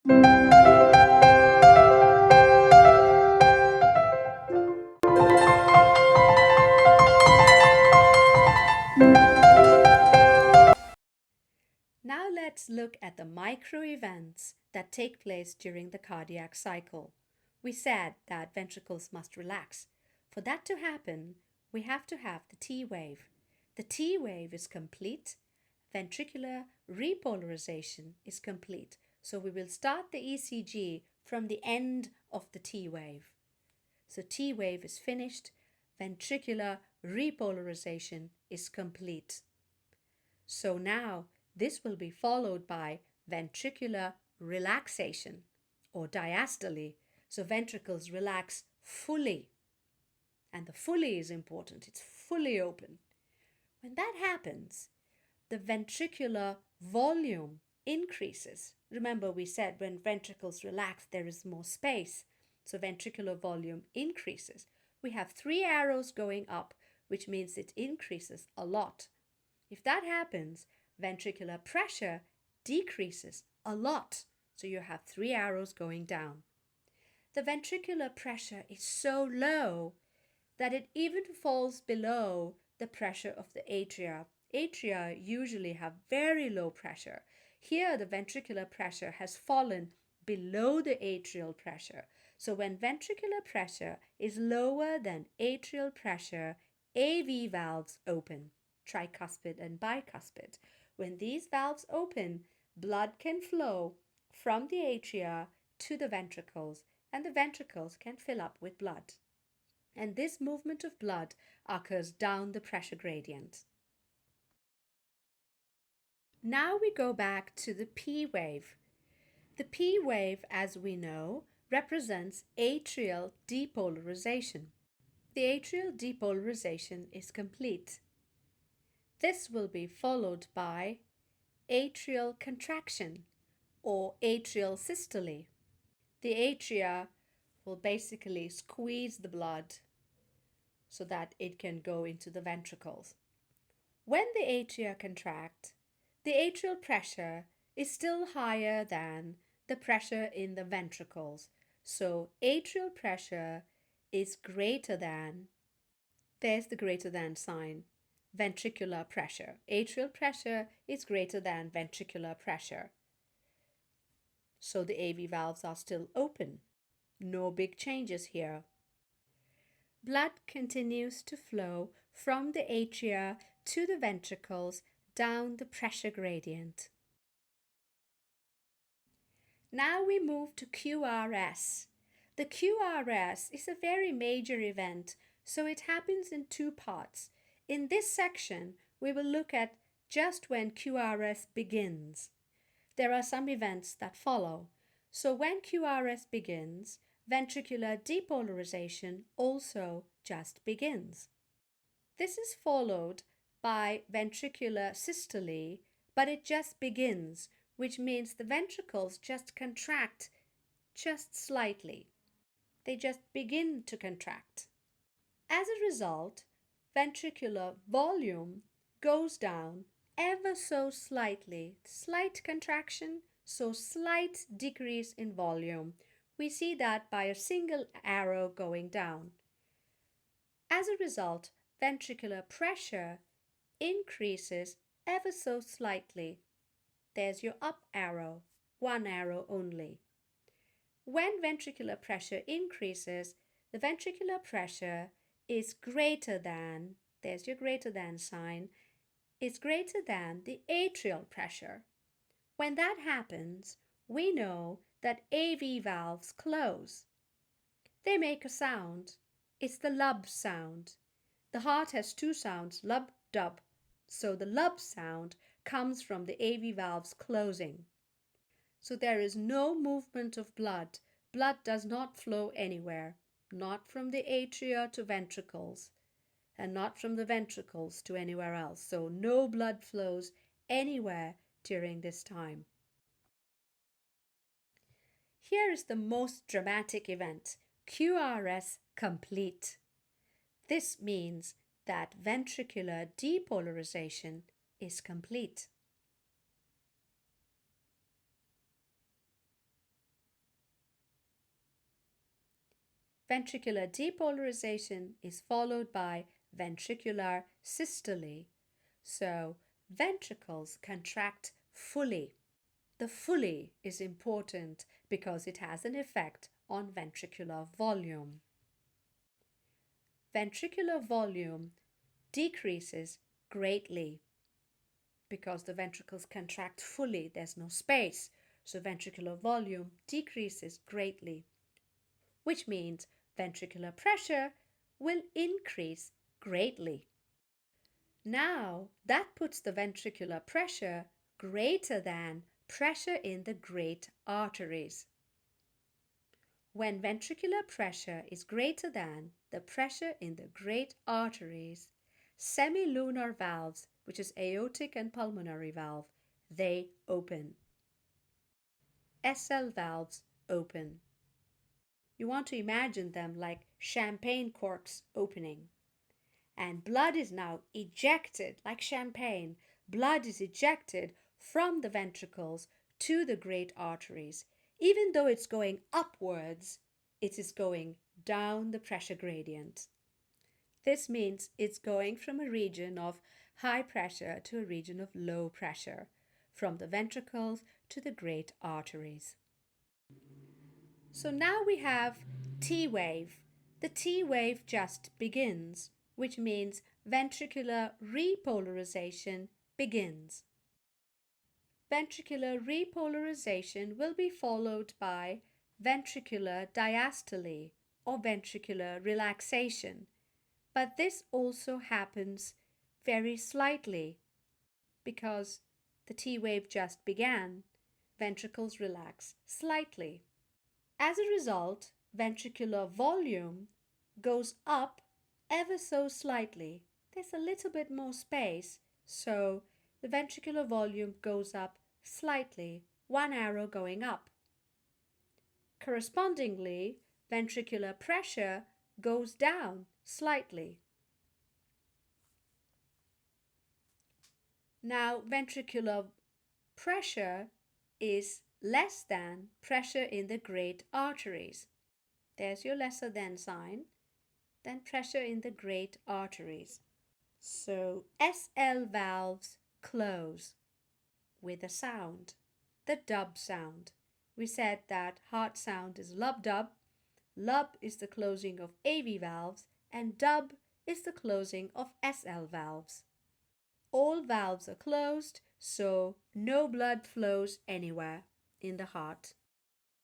Now let's look at the micro events that take place during the cardiac cycle. We said that ventricles must relax. For that to happen, we have to have the T wave. The T wave is complete. Ventricular repolarization is complete. So we will start the ECG from the end of the T wave. So T wave is finished. Ventricular repolarization is complete. So now this will be followed by ventricular relaxation or diastole. So ventricles relax fully. And the fully is important. It's fully open. When that happens, the ventricular volume increases. Remember, we said when ventricles relax, there is more space. So ventricular volume increases. We have 3 arrows going up, which means it increases a lot. If that happens, ventricular pressure decreases a lot. So you have 3 arrows going down. The ventricular pressure is so low that it even falls below the pressure of the atria. Atria usually have very low pressure. Here the ventricular pressure has fallen below the atrial pressure. So when ventricular pressure is lower than atrial pressure, AV valves open, tricuspid and bicuspid. When these valves open, blood can flow from the atria to the ventricles, and the ventricles can fill up with blood. And this movement of blood occurs down the pressure gradient. Now we go back to the P wave. The P wave, as we know, represents atrial depolarization. The atrial depolarization is complete. This will be followed by atrial contraction or atrial systole. The atria will basically squeeze the blood so that it can go into the ventricles. When the atria contract, the atrial pressure is still higher than the pressure in the ventricles. So atrial pressure is greater than, there's the greater than sign, ventricular pressure. Atrial pressure is greater than ventricular pressure. So the AV valves are still open. No big changes here. Blood continues to flow from the atria to the ventricles down the pressure gradient. Now we move to QRS. The QRS is a very major event, so it happens in 2 parts. In this section, we will look at just when QRS begins. There are some events that follow. So when QRS begins, ventricular depolarization also just begins. This is followed by ventricular systole, but it just begins, which means the ventricles just contract just slightly. They just begin to contract. As a result, ventricular volume goes down ever so slightly. Slight contraction, so slight decrease in volume. We see that by a single arrow going down. As a result, ventricular pressure increases ever so slightly. There's your up arrow, 1 arrow only. When ventricular pressure increases, the ventricular pressure is greater than, there's your greater than sign, is greater than the atrial pressure. When that happens, we know that AV valves close. They make a sound. It's the lub sound. The heart has 2 sounds, lub, dub. So the lub sound comes from the AV valves closing. So there is no movement of blood. Blood does not flow anywhere, not from the atria to ventricles, and not from the ventricles to anywhere else. So no blood flows anywhere during this time. Here is the most dramatic event, QRS complete. This means that ventricular depolarization is complete. ventricular depolarization is followed by ventricular systole. So ventricles contract fully. The fully is important because it has an effect on ventricular volume. Ventricular volume decreases greatly because the ventricles contract fully, there's no space, so ventricular volume decreases greatly, which means ventricular pressure will increase greatly. Now that puts the ventricular pressure greater than pressure in the great arteries. When ventricular pressure is greater than the pressure in the great arteries, semilunar valves, which is aortic and pulmonary valve, they open. SL valves open. You want to imagine them like champagne corks opening. And blood is now ejected, like champagne. Blood is ejected from the ventricles to the great arteries. Even though it's going upwards, it is going down the pressure gradient. This means it's going from a region of high pressure to a region of low pressure, from the ventricles to the great arteries. So now we have T wave. The T wave just begins, which means ventricular repolarization begins. Ventricular repolarization will be followed by ventricular diastole or ventricular relaxation, but this also happens very slightly because the T wave just began. Ventricles relax slightly. As a result, ventricular volume goes up ever so slightly. There's a little bit more space, so the ventricular volume goes up slightly, one arrow going up. Correspondingly, ventricular pressure goes down slightly. Now, ventricular pressure is less than pressure in the great arteries. There's your lesser than sign. Then pressure in the great arteries. So SL valves close with a sound, the dub sound. We said that heart sound is lub-dub. Lub is the closing of AV valves and dub is the closing of SL valves. All valves are closed, so no blood flows anywhere in the heart.